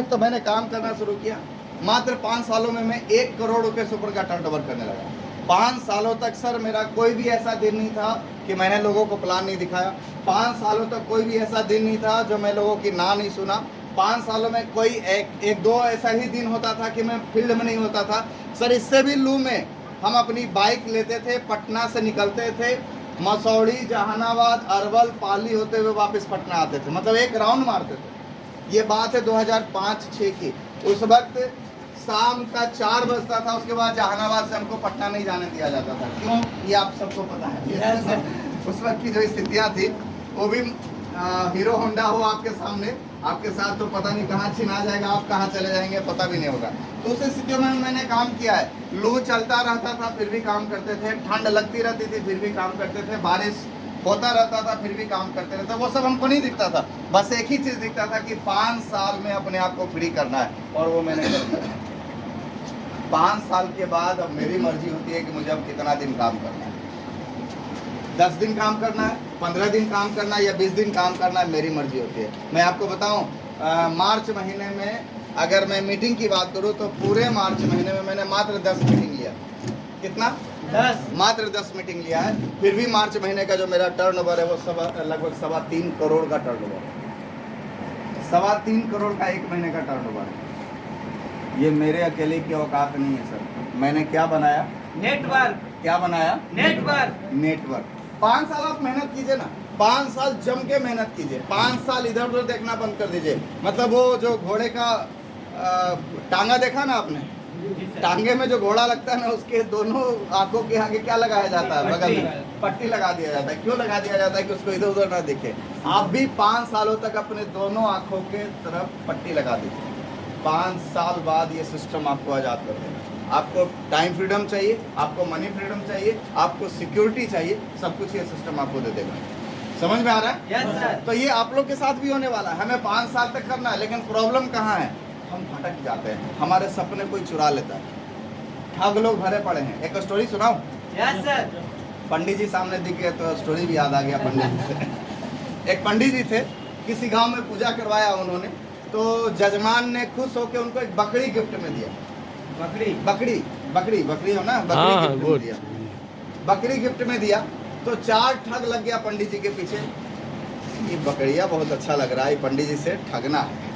तो मैंने काम करना शुरू किया। मात्र 5 सालों में मैं 1 करोड़ रुपए से ऊपर का टर्नओवर करने लगा। 5 सालों तक सर मेरा कोई भी ऐसा दिन नहीं था कि मैंने लोगों को प्लान नहीं दिखाया। 5 सालों तक कोई भी ऐसा दिन नहीं था जो मैं लोगों की ना नहीं सुना। 5 सालों में कोई एक दो ऐसा ही दिन होता था कि मैं फील्ड में नहीं होता था। सर इससे भी लू में हम अपनी बाइक लेते थे, पटना से निकलते थे, मसौड़ी, जहानाबाद, अरवल, पाली होते हुए वापस पटना आते थे। मतलब एक राउंड मारते थे। ये बात है 2005-6 की। उस वक्त शाम का 4 बजता था, उसके बाद जहानाबाद से हमको पटना नहीं जाने दिया जाता था। क्यों, ये आप सबको पता है। उस वक्त की जो स्थितियाँ थी, वो भी हीरो होंडा हो आपके सामने, आपके साथ तो पता नहीं कहाँ छिना जाएगा, आप कहाँ चले जाएंगे पता भी नहीं होगा। तो उस स्थितियों में मैंने काम किया है। लू चलता रहता था फिर भी काम करते थे, ठंड लगती रहती थी फिर भी काम करते थे, बारिश होता रहता था फिर भी काम करते रहते। वो सब हमको नहीं दिखता था, बस एक ही चीज़ दिखता था कि 5 साल में अपने आप को फ्री करना है, और वो मैंने कर दिया। 5 साल के बाद अब मेरी मर्जी होती है कि मुझे अब कितना दिन काम करना है। 10 दिन काम करना है, 15 दिन काम करना है या 20 दिन काम करना है, मेरी मर्जी होती है। मैं आपको बताऊं, मार्च महीने में अगर मैं मीटिंग की बात करूं तो पूरे मार्च महीने में मैंने मात्र 10 मीटिंग लिया। कितना? 10। मात्र 10 मीटिंग लिया है। फिर भी मार्च महीने का जो मेरा टर्नओवर है वो लगभग 3.25 करोड़ का टर्नओवर है। 3.25 करोड़ का 1 महीने का टर्नओवर है। ये मेरे अकेले की औकात नहीं है सर। मैंने क्या बनाया? नेटवर्क। क्या बनाया? नेटवर्क। 5 साल आप मेहनत कीजिए ना, 5 साल जम के मेहनत कीजिए। 5 साल इधर उधर देखना बंद कर दीजिए। मतलब वो जो घोड़े का टांगा देखा ना आपने, टांगे में जो घोड़ा लगता है ना, उसके दोनों आंखों के आगे क्या लगाया जाता है? बगल में पट्टी लगा दिया जाता है। क्यों लगा दिया जाता है? कि उसको इधर उधर ना दिखे। आप भी 5 सालों तक अपने दोनों आंखों के तरफ पट्टी लगा दीजिए। 5 साल बाद ये सिस्टम आपको आज़ाद कर देगा। आपको टाइम फ्रीडम चाहिए, आपको मनी फ्रीडम चाहिए, आपको सिक्योरिटी चाहिए, सब कुछ ये सिस्टम आपको दे देगा। समझ में आ रहा है? Yes sir. तो ये आप लोग के साथ भी होने वाला है। हमें 5 साल तक करना है, लेकिन प्रॉब्लम कहाँ है? हम भटक जाते हैं, हमारे सपने कोई चुरा लेता है, ठग लोग भरे पड़े हैं। एक स्टोरी सुनाऊं? Yes sir. पंडित जी सामने दिख गए तो स्टोरी भी याद आ गया पंडित जी से। एक पंडित जी थे, किसी गांव में पूजा करवाया उन्होंने, तो जजमान ने खुश होकर उनको एक बकरी गिफ्ट में दिया। बकरी हो ना, बकरी गिफ्ट में दिया। बकरी गिफ्ट में दिया तो 4 ठग लग गया पंडित जी के पीछे। ये बकरिया बहुत अच्छा लग रहा है, पंडित जी से ठगना है।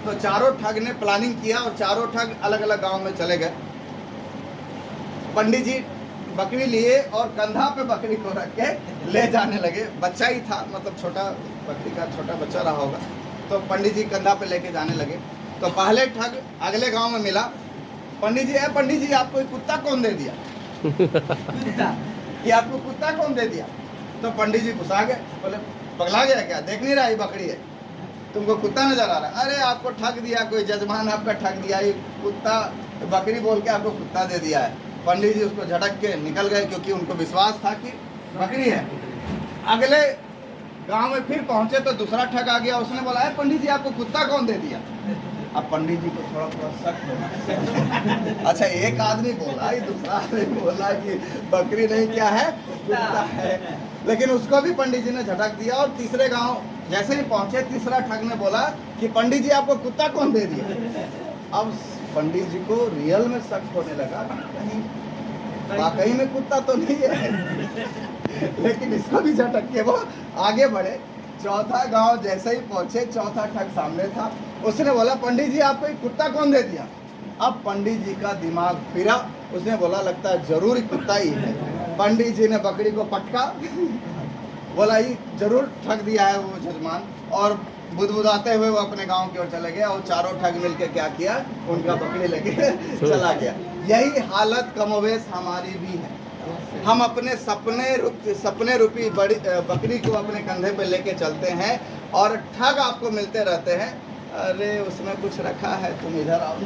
तो चारों ठग ने प्लानिंग किया और चारों ठग अलग अलग गांव में चले गए। पंडित जी बकरी लिए और कंधा पे बकरी को रख के ले जाने लगे। बच्चा ही था, मतलब छोटा, बकरी का छोटा बच्चा रहा होगा। तो पंडित जी कंधा पे लेके जाने लगे। तो पहले ठग अगले गांव में मिला। पंडित जी आपको एक कुत्ता कौन दे दिया? कि आपको कुत्ता कौन दे दिया? तो पंडित जी गुस्सा गए, बोले पगला गया क्या, देख नहीं रहा ये बकरी है, तुमको कुत्ता नजर आ रहा है? अरे आपको ठग दिया, कोई जजमान आपका ठग दिया, ये कुत्ता बकरी बोल के आपको कुत्ता दे दिया है। पंडित जी उसको झटक के निकल गए, क्योंकि उनको विश्वास था कि बकरी है। अगले गांव में फिर पहुंचे तो दूसरा ठग आ गया। उसने बोला है पंडित जी आपको कुत्ता कौन दे दिया? अब पंडित जी को थोड़ा शक होना। अच्छा, एक आदमी बोला, दूसरा आदमी बोला कि बकरी नहीं क्या है, कुत्ता है। लेकिन उसको भी पंडित जी ने झटक दिया। और तीसरे गांव जैसे ही पहुंचे, तीसरा ठग ने बोला कि पंडित जी आपको कुत्ता कौन दे दिया? अब पंडित जी को रियल में शक होने लगा, कहीं वाकई में कुत्ता तो नहीं है। लेकिन इसको भी झटक के वो आगे बढ़े। चौथा गांव जैसे ही पहुंचे, चौथा ठग सामने था। उसने बोला पंडित जी आपको एक कुत्ता कौन दे दिया? अब पंडित जी का दिमाग फिरा। उसने बोला लगता है जरूर कुत्ता ही है। पंडित जी ने बकरी को पटका, बोला ये जरूर ठग दिया है वो जजमान। और बुदबुदाते हुए वो अपने गांव की ओर चले गए। और चारों ठग मिलकर क्या किया, उनका बकरी लेके चला गया। यही हालत कमोवेश हमारी भी है। हम अपने सपने रूपी बकरी को अपने कंधे पे लेके चलते हैं और ठग आपको मिलते रहते हैं। अरे उसमें कुछ रखा है, तुम इधर आओ।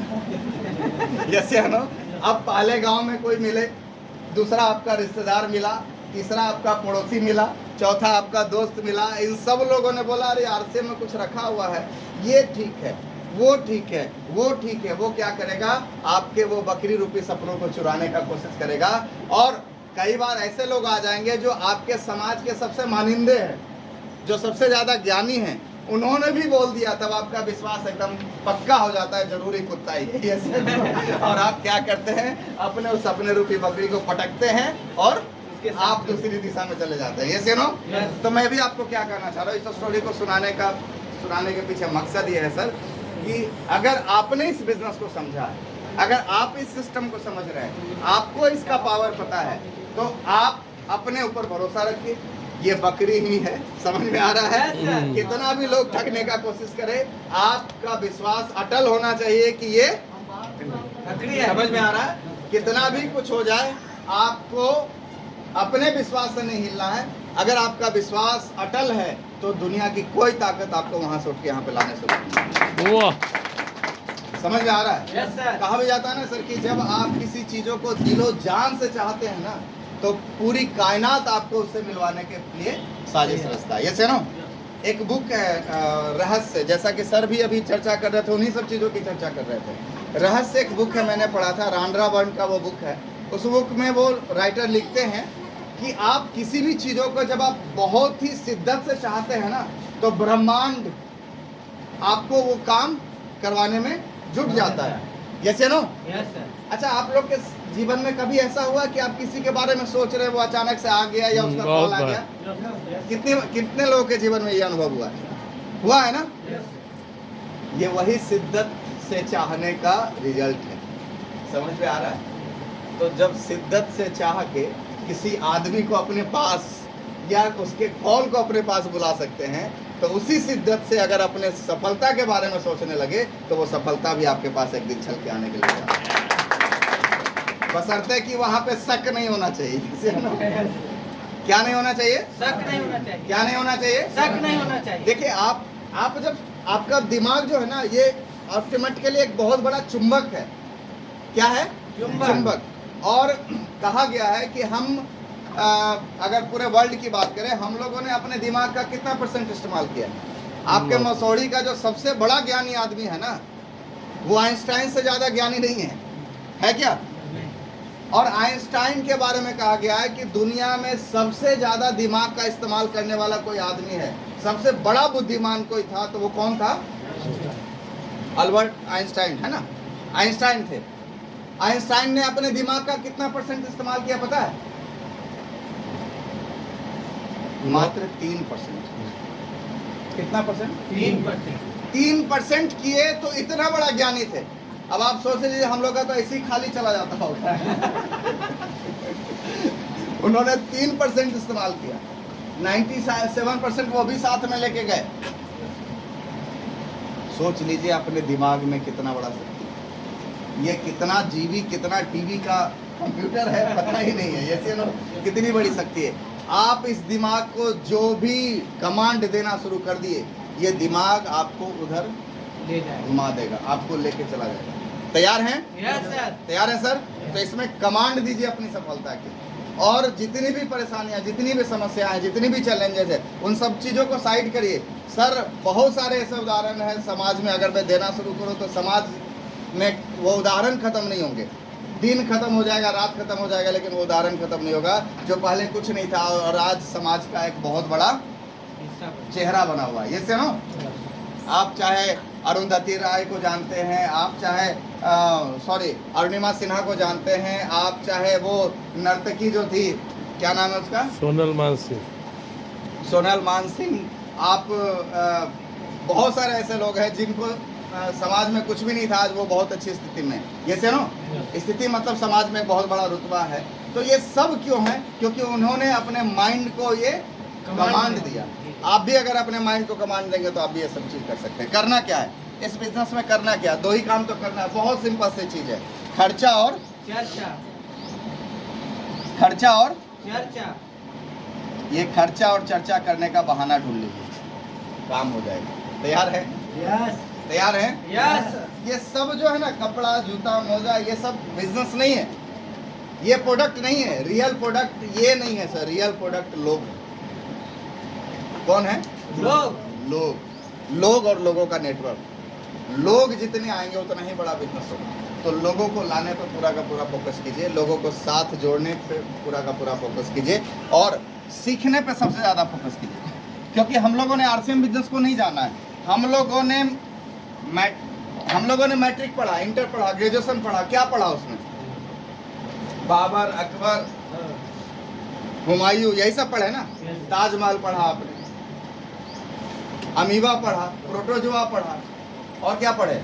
जैसे है ना, अब पहले गांव में कोई मिले, दूसरा आपका रिश्तेदार मिला, तीसरा आपका पड़ोसी मिला, चौथा आपका दोस्त मिला। इन सब लोगों ने बोला अरे आरसे में कुछ रखा हुआ है, ये ठीक है, वो ठीक है, वो ठीक है। वो क्या करेगा, आपके वो बकरी रूपी सपनों को चुराने का कोशिश करेगा। और कई बार ऐसे लोग आ जाएंगे जो आपके समाज के सबसे मानिंदे हैं, जो सबसे ज़्यादा ज्ञानी हैं, उन्होंने भी बोल दिया, तब आपका विश्वास एकदम पक्का हो जाता है, जरूरी कुत्ता ही है ये। और आप क्या करते हैं, अपने उस अपने रूपी बकरी को पटकते हैं और आप दूसरी दिशा में चले जाते हैं। ये से नो। तो मैं भी आपको क्या कहना चाह रहा हूँ, इस स्टोरी को सुनाने के पीछे मकसद ये है सर, कि अगर आपने इस बिजनेस को समझा है, अगर आप इस सिस्टम को समझ रहे हैं, आपको इसका पावर पता है, तो आप अपने ऊपर भरोसा रखिए। ये बकरी ही है, समझ में आ रहा है। कितना भी लोग ठगने का कोशिश करें, आपका विश्वास अटल होना चाहिए कि ये बकरी है। समझ में आ रहा है। कितना भी कुछ हो जाए, आपको अपने विश्वास से नहीं हिलना है। अगर आपका विश्वास अटल है तो दुनिया की कोई ताकत आपको वहां से उठ के यहाँ पे लाने से रोकेगी। समझ में आ रहा है। कहा भी जाता है ना सर, कि जब आप किसी चीजों को दिलो जान से चाहते हैं ना, तो पूरी कायनात आपको उससे मिलवाने के लिए साजिश रचता है। ये से ना, एक बुक है रहस्य, जैसा कि सर भी अभी चर्चा कर रहे थे, उन्हीं सब चीजों की चर्चा कर रहे थे। रहस्य एक बुक है, मैंने पढ़ा था, रांड्रा बर्न का वो बुक है। उस बुक में वो राइटर लिखते हैं कि आप किसी भी चीजों को जब आप बहुत ही शिद्दत से चाहते हैं ना, तो ब्रह्मांड आपको वो काम करवाने में जुट जाता है। जैसे नो। अच्छा, आप लोग के जीवन में कभी ऐसा हुआ कि आप किसी के बारे में सोच रहे, वो अचानक से आ गया या उसका कॉल आ गया? कितने लोगों के जीवन में ये अनुभव हुआ है ना? ये वही शिद्दत से चाहने का रिजल्ट है। समझ में आ रहा है। तो जब शिद्दत से चाह के किसी आदमी को अपने पास या उसके कॉल को अपने पास बुला सकते हैं, तो उसी शिद्दत से अगर अपने सफलता के बारे में सोचने लगे, तो वो सफलता भी आपके पास एक दिन छल के आने के लिए बशर्ते कि वहां पे शक नहीं होना चाहिए। क्या नहीं होना चाहिए? शक नहीं होना चाहिए। क्या नहीं होना चाहिए? शक नहीं होना चाहिए। देखिए, आप जब आपका दिमाग जो है ना, ये ऑटोमेटिकली एक बहुत बड़ा चुंबक है। क्या है? चुंबक। और कहा गया है कि हम अगर पूरे वर्ल्ड की बात करें, हम लोगों ने अपने दिमाग का कितना % इस्तेमाल किया? आपके मसौड़ी का जो सबसे बड़ा ज्ञानी आदमी है ना, वो आइंस्टाइन से ज्यादा ज्ञानी नहीं है क्या? और आइंस्टाइन के बारे में कहा गया है कि दुनिया में सबसे ज्यादा दिमाग का इस्तेमाल करने वाला कोई आदमी है, सबसे बड़ा बुद्धिमान कोई था, तो वो कौन था? अल्बर्ट आइंस्टाइन, है ना? आइंस्टाइन थे। आइंस्टाइन ने अपने दिमाग का कितना % इस्तेमाल किया पता है? मात्र 3%। कितना %? 3% किए तो इतना बड़ा ज्ञानी थे। अब आप सोच लीजिए, हम लोग का तो ऐसे ही खाली चला जाता होगा। उन्होंने 3% इस्तेमाल किया, 97% वो भी साथ में लेके गए। सोच लीजिए अपने दिमाग में कितना बड़ा शक्ति। ये कितना जीबी, कितना टीबी का कंप्यूटर है, पता ही नहीं है। ऐसे कितनी बड़ी शक्ति है। आप इस दिमाग को जो भी कमांड देना शुरू कर दिए, ये दिमाग आपको उधर घुमा देगा, आपको लेके चला जाएगा। तैयार हैं? Yes sir. तैयार हैं सर? तो इसमें कमांड दीजिए अपनी सफलता की, और जितनी भी परेशानियां, जितनी भी समस्याएं हैं, जितनी भी चैलेंजेस है, उन सब चीज़ों को साइड करिए। सर, बहुत सारे ऐसे उदाहरण हैं समाज में, अगर मैं देना शुरू करूँ तो समाज में वो उदाहरण खत्म नहीं होंगे। दिन खत्म हो जाएगा, रात खत्म हो जाएगा, लेकिन वो उदाहरण खत्म नहीं होगा जो पहले कुछ नहीं था और आज समाज का एक बहुत बड़ा चेहरा बना हुआ है। ये से ना, आप चाहे अरुंधति राय को जानते हैं, आप चाहे अरुणिमा सिन्हा को जानते हैं, आप चाहे वो नर्तकी जो थी, क्या नाम है उसका? सोनल मान सिंह। आप बहुत सारे ऐसे लोग हैं जिनको समाज में कुछ भी नहीं था, आज वो बहुत अच्छी स्थिति में। ये से नो, स्थिति मतलब समाज में बहुत बड़ा रुतबा है। तो ये सब क्यों है? क्योंकि उन्होंने अपने माइंड को ये कमांड दिया। आप भी अगर अपने माइंड को कमांड देंगे तो आप भी ये सब चीज कर सकते हैं। करना क्या है इस बिजनेस में? करना क्या? 2 ही काम तो करना है, बहुत सिंपल सी चीज है, खर्चा और चर्चा। खर्चा और चर्चा। ये खर्चा और चर्चा करने का बहाना ढूंढ लीजिए, काम हो जाएगा। तैयार है? यस। तैयार है? यस। ये सब जो है ना, कपड़ा, जूता, मोजा, ये सब बिजनेस नहीं है, ये प्रोडक्ट नहीं है। रियल प्रोडक्ट ये नहीं है सर, रियल प्रोडक्ट लोग है। कौन है? लोग और लोगों का नेटवर्क। लोग जितने आएंगे उतना ही बड़ा बिजनेस होगा। तो लोगों को लाने पर पूरा का पूरा फोकस कीजिए, लोगों को साथ जोड़ने पे पूरा का पूरा फोकस कीजिए, और सीखने पे सबसे ज़्यादा फोकस कीजिए। क्योंकि हम लोगों ने आरसीएम बिजनेस को नहीं जाना है, हम लोगों ने मैट्रिक पढ़ा, इंटर पढ़ा, ग्रेजुएशन पढ़ा, क्या पढ़ा उसमें? बाबर, अकबर, हुमायूं, यही सब पढ़े ना। ताजमहल पढ़ा आपने, अमीबा पढ़ा, प्रोटोजोआ पढ़ा, और क्या पढ़े?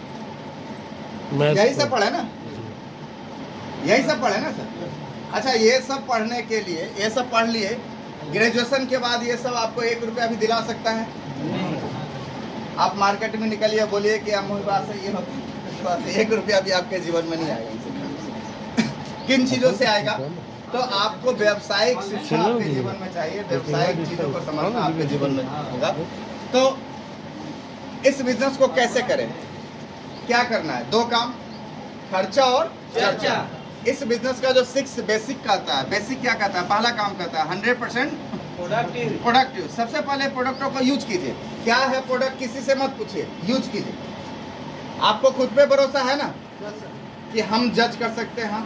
यही सब पढ़े ना, यही सब पढ़े ना सर। अच्छा, ये सब पढ़ने के लिए, ये सब पढ़ लिए, ग्रेजुएशन के बाद ये सब आपको 1 रुपया भी दिला सकता है? आप मार्केट में निकलिए, बोलिए कि अमीबा से ये होती, 1 रुपया भी आपके जीवन में नहीं आएगा। किन चीज़ों से आएगा? तो आपको व्यावसायिक शिक्षा आपके जीवन में चाहिए, व्यावसायिक चीज़ों को समझना आपके जीवन में होगा। तो इस बिजनेस को कैसे करें, क्या करना है? 2 काम, खर्चा और चर्चा। इस बिजनेस का जो 6 बेसिक कहता है, बेसिक क्या कहता है? पहला काम कहता है 100% प्रोडक्टिव। सबसे पहले प्रोडक्टों को यूज कीजिए। क्या है प्रोडक्ट, किसी से मत पूछिए, यूज कीजिए। आपको खुद पे भरोसा है ना कि हम जज कर सकते हैं?